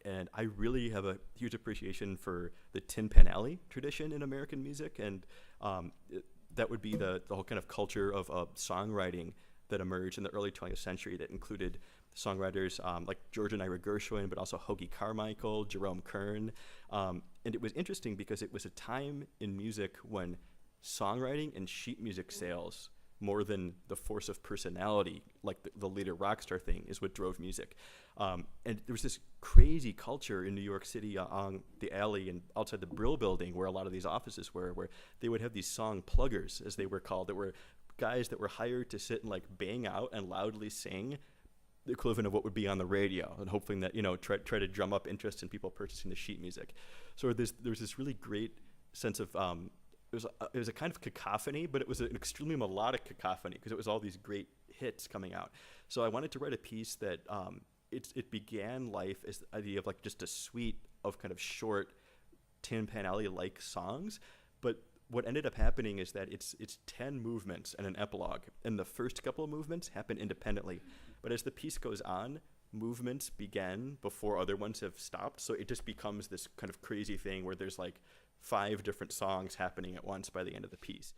and I really have a huge appreciation for the Tin Pan Alley tradition in American music, and that would be the whole kind of culture of songwriting that emerged in the early 20th century that included songwriters like George and Ira Gershwin, but also Hoagy Carmichael, Jerome Kern. And it was interesting because it was a time in music when songwriting and sheet music sales, more than the force of personality, like the leader rock star thing, is what drove music. And there was this crazy culture in New York City on the alley and outside the Brill building where a lot of these offices were, where they would have these song pluggers, as they were called, that were guys that were hired to sit and like bang out and loudly sing the equivalent of what would be on the radio, and hoping that, try to drum up interest in people purchasing the sheet music. So there was this really great sense of it was a kind of cacophony, but it was an extremely melodic cacophony because it was all these great hits coming out. So I wanted to write a piece that it began life as the idea of like just a suite of kind of short Tin Pan Alley-like songs, but what ended up happening is that it's 10 movements and an epilogue, and the first couple of movements happen independently, but as the piece goes on, movements begin before other ones have stopped, so it just becomes this kind of crazy thing where there's like 5 different songs happening at once by the end of the piece.